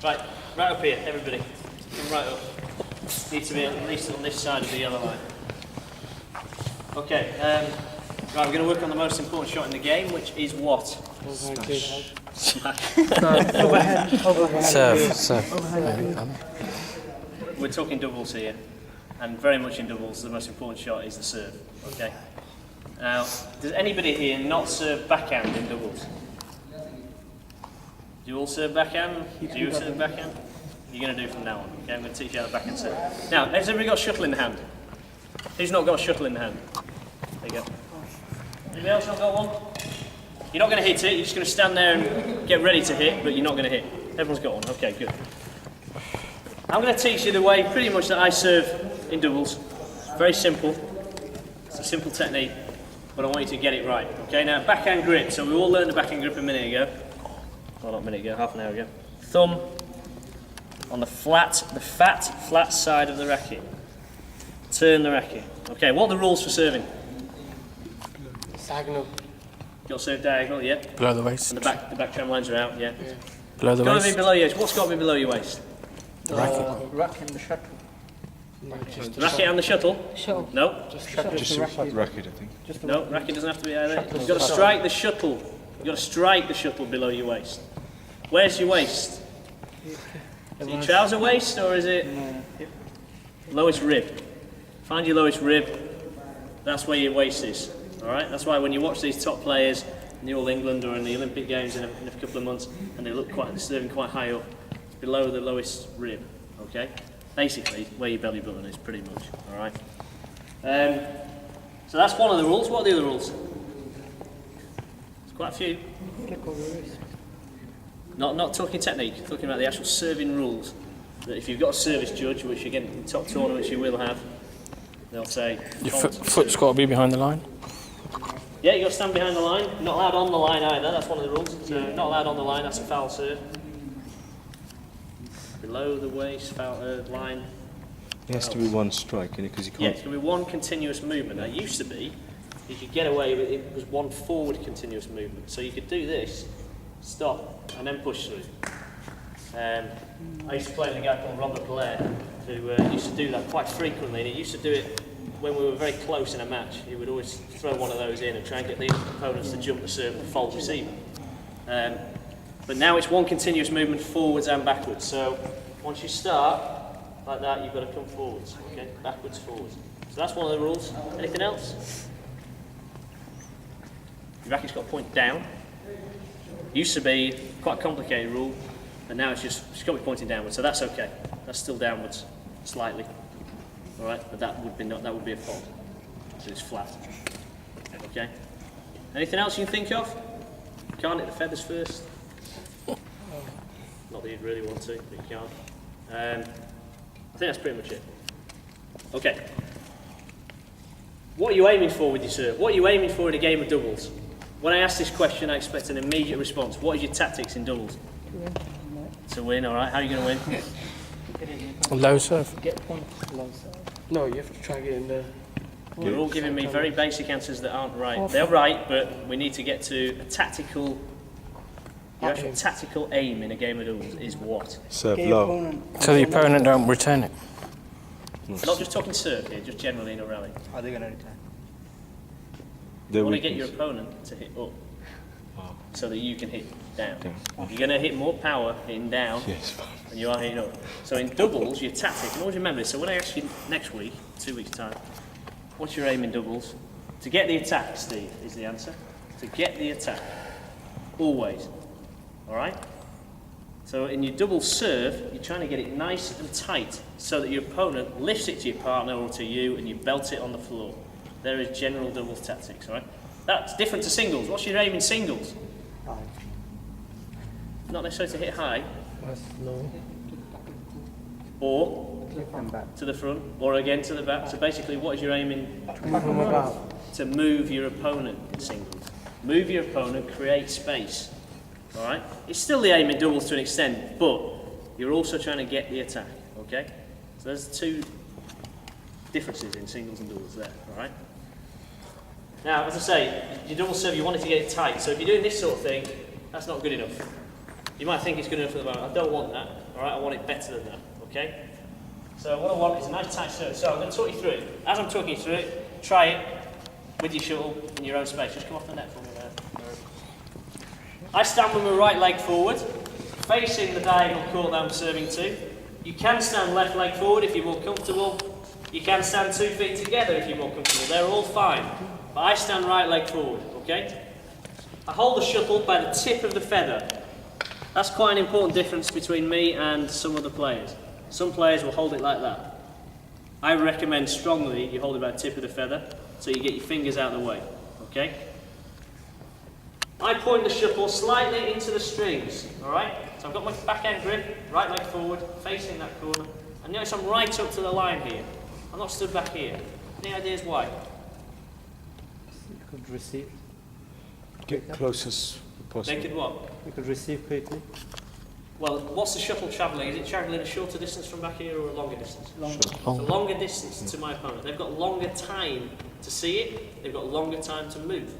Right up here, everybody. Come right up. Need to be at least on this side of the yellow line. Okay, right, we're going to work on the most important shot in the game, which is what? Smash. Serve. We're talking doubles here, and very much in doubles, the most important shot is the serve, okay? Now, does anybody here not serve backhand in doubles? Do you all serve backhand? Do you serve backhand? You're going to do from now on, okay? I'm going to teach you how to backhand serve. Now, has everybody got a shuttle in the hand? Who's not got a shuttle in the hand? There you go. Anybody else not got one? You're not going to hit it, you're just going to stand there and get ready to hit, but you're not going to hit. Everyone's got one, okay, good. I'm going to teach you the way pretty much that I serve in doubles. It's very simple. It's a simple technique, but I want you to get it right. Okay, now backhand grip. So we all learned the backhand grip a minute ago. Well, not a minute ago, half an hour ago. Thumb on the fat, flat side of the racket. Turn the racket. Okay, what are the rules for serving? Diagonal. You'll serve diagonal, yeah. Below the waist. And the back tram lines are out, yeah. Below the It's got to waist. be below your waist. What's got to be below your waist? The racket. Racket and the shuttle. The racket and the shuttle? Shuttle. No. Just the racket, I think. Just the No, racket doesn't have to be either. You've got to strike the shuttle. You've got to strike the shuttle below your waist. Where's your waist? Is it your trouser waist or is it lowest rib? Find your lowest rib. That's where your waist is. All right. That's why when you watch these top players in the All England or in the Olympic Games in a couple of months, and they look quite serving quite high up, it's below the lowest rib. Okay. Basically, where your belly button is, pretty much. All right. So that's one of the rules. What are the other rules? There's quite a few. flick over the wrist. Not talking technique, talking about the actual serving rules. That if you've got a service judge, which again in top tournaments you will have, they'll say Your foot's got to be behind the line. yeah, you've got to stand behind the line. Not allowed on the line either. That's one of the rules. So not allowed on the line. That's a foul serve. Below the waist, foul line. It has to be one strike, because you Yeah, can't. it's going to be one continuous movement. That used to be, you could get away with it was one forward continuous movement. So you could do this, stop, and then push through. I used to play with a guy called Robert Blair, who used to do that quite frequently, and he used to do it when we were very close in a match. He would always throw one of those in and try and get the opponents to jump the serve and fold receiver. But now it's one continuous movement forwards and backwards. So once you start like that, you've got to come forwards, okay? Backwards, forwards. So that's one of the rules. Anything else? Your racket's got to point down. Used to be quite a complicated rule, and now it's got to be pointing downwards. So that's okay. That's still downwards, slightly. All right, but that would be a fault. So it's flat. Okay. Anything else you can think of? Can't hit the feathers first. Not that you'd really want to, but you can't. I think that's pretty much it. Okay. What are you aiming for with your serve? What are you aiming for in a game of doubles? When I ask this question, I expect an immediate response. What is your tactics in doubles? To win, all right. How are you going to win? Low serve. Get point low serve. No, you have to try it in there. You're all giving me very basic answers that aren't right. They're right, but we need to get to a tactical. Your actual tactical aim in a game of doubles is what? Serve Get your low. opponent. So the opponent don't return it. Not just talking serve here, just generally in a rally. Are they going to return? You want to get your opponent to hit up, so that you can hit down. You're going to hit more power hitting down than you are hitting up. So in doubles, your tactic, and always remember this, so when I ask you next week, 2 weeks' time, what's your aim in doubles? To get the attack, Steve, is the answer. To get the attack. Always. Alright? So in your double serve, you're trying to get it nice and tight so that your opponent lifts it to your partner or to you and you belt it on the floor. There is general doubles tactics, alright? That's different to singles. What's your aim in singles? Not necessarily to hit high. No. Or to the front, or again to the back. So basically, what is your aim in? To move your opponent in singles. Move your opponent, create space. All right? It's still the aim in doubles to an extent, but you're also trying to get the attack. Okay? So there's two differences in singles and doubles there. All right? Now, as I say, your double serve, you want it to get it tight. So if you're doing this sort of thing, that's not good enough. You might think it's good enough for the moment. I don't want that, all right? I want it better than that, okay? So what I want is a nice tight serve. So I'm going to talk you through it. As I'm talking you through it, try it with your shuttle in your own space. Just come off the net for me there. I stand with my right leg forward, facing the diagonal court that I'm serving to. You can stand left leg forward if you're more comfortable. You can stand 2 feet together if you're more comfortable. They're all fine. But I stand right leg forward, okay? I hold the shuttle by the tip of the feather. That's quite an important difference between me and some other players. Some players will hold it like that. I recommend strongly you hold it by the tip of the feather so you get your fingers out of the way, okay? I point the shuttle slightly into the strings, all right? So I've got my backhand grip, right leg forward, facing that corner. And notice I'm right up to the line here. I'm not stood back here. Any ideas why? You could receive. Get close as possible. They could what? You could receive quickly. Well, what's the shuttle travelling? Is it travelling a shorter distance from back here or a longer distance? Longer. It's a longer distance to my opponent. They've got longer time to see it. They've got longer time to move.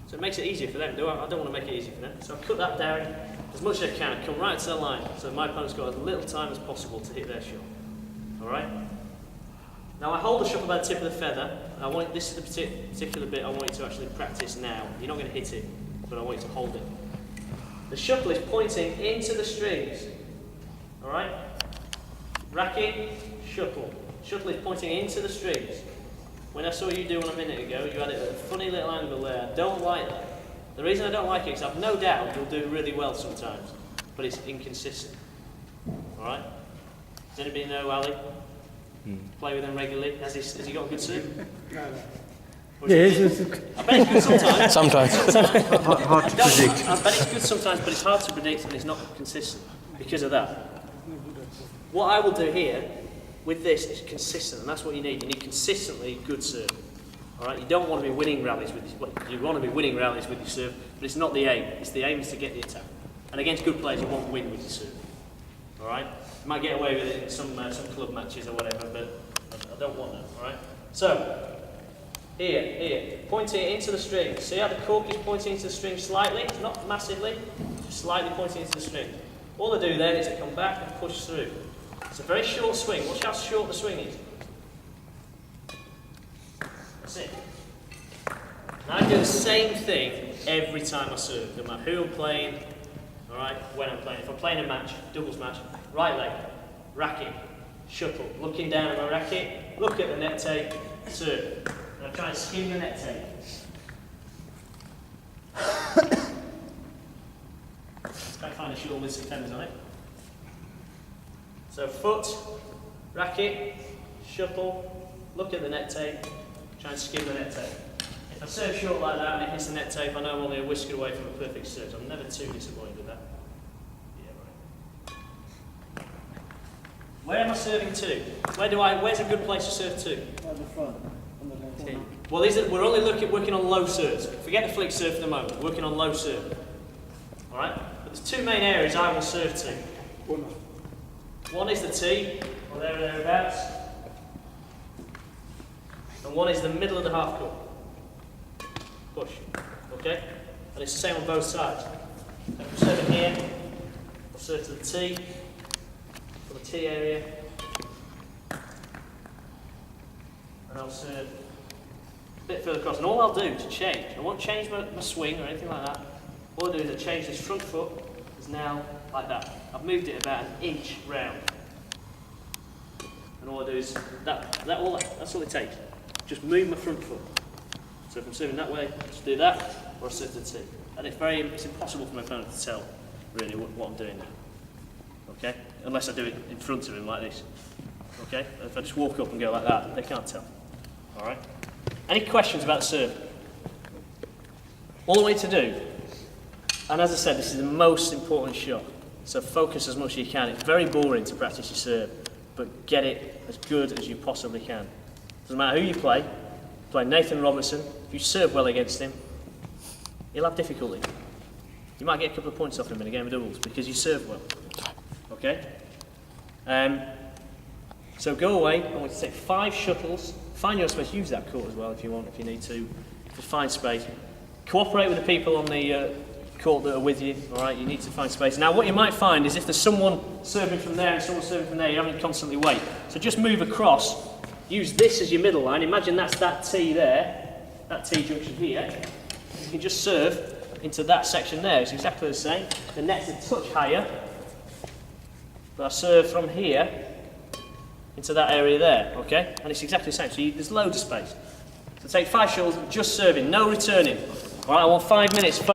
So it makes it easier for them. I don't want to make it easy for them. So I cut that down as much as I can. Come right to the line. So my opponent's got as little time as possible to hit their shot. All right? Now I hold the shuttle by the tip of the feather. I want this is the particular bit I want you to actually practice now. You're not going to hit it, but I want you to hold it. The shuttle is pointing into the strings. All right? Racket, shuttle. Shuttle is pointing into the strings. When I saw you do one a minute ago, you had it at a funny little angle there. I don't like that. The reason I don't like it is I've no doubt you'll do really well sometimes, but it's inconsistent. All right? Does anybody know Ali? Play with him regularly. Has he got a good serve? Yeah, I bet it's good sometimes. Sometimes. Hard to predict. I bet it's good sometimes, but it's hard to predict and it's not consistent because of that. What I will do here with this is consistent, and that's what you need. You need consistently good serve. All right, you don't want to be winning rallies with your, well, you want to be winning rallies with your serve, but it's not the aim. It's the aim is to get the attack. And against good players, you won't win with your serve. All right, you might get away with it in some club matches or whatever, but I don't want that. All right. So here, pointing it into the string. See how the cork is pointing into the string slightly, not massively, just slightly pointing into the string. All I do then is to come back and push through. It's a very short swing. Watch how short the swing is. That's it. Now I do the same thing every time I serve, no matter who I'm playing, all right, when I'm playing. If I'm playing a match, doubles match, right leg, racket, shuttle, looking down at my racket, look at the net tape, serve. And I try and skim the net tape. Try and find a shuttle with some tenders on it. So foot, racket, shuttle, look at the net tape, try and skim the net tape. If I serve short like that and it hits the net tape, I know I'm only a whisker away from a perfect serve. So I'm never too disappointed with that. Yeah, right. Where am I serving to? Where's a good place to serve to? At the front, on the left hand. Well, we're only working on low serves. Forget the flick serve for the moment. Working on low serve. All right. But there's two main areas I will serve to. One is the tee, or there or thereabouts, and one is the middle of the half court. Push. Okay. And it's the same on both sides. If I'm serving here, I'll serve to the tee, from the tee area, and I'll serve a bit further across. And all I'll do to change, I won't change my swing or anything like that. All I'll do is I change this front foot, is now like that. I've moved it about an inch round. And all I do is, that's all it takes. Just move my front foot. So if I'm serving that way, just do that, or I serve to the tee. And it's impossible for my opponent to tell, really, what I'm doing now. Okay? Unless I do it in front of him like this. Okay? If I just walk up and go like that, they can't tell. Alright? Any questions about the serve? All I want you to do, and as I said, this is the most important shot. So focus as much as you can. It's very boring to practice your serve, but get it as good as you possibly can. Doesn't matter who you play Nathan Robertson, if you serve well against him, he'll have difficulty. You might get a couple of points off him in a game of doubles because you serve well. Okay? So go away, I want you to take 5 shuttles, find your space, use that court as well if you want, if you need to. Just find space. Cooperate with the people on the court that are with you, all right, you need to find space. Now, what you might find is if there's someone serving from there and someone serving from there, you're having to constantly wait. So just move across, use this as your middle line. Imagine that's that T there, that T junction here. You can just serve into that section there. It's exactly the same. The net's a touch higher, but I serve from here into that area there, okay? And it's exactly the same, so there's loads of space. So take 5 shuttles, just serving, no returning. All right, I want 5 minutes.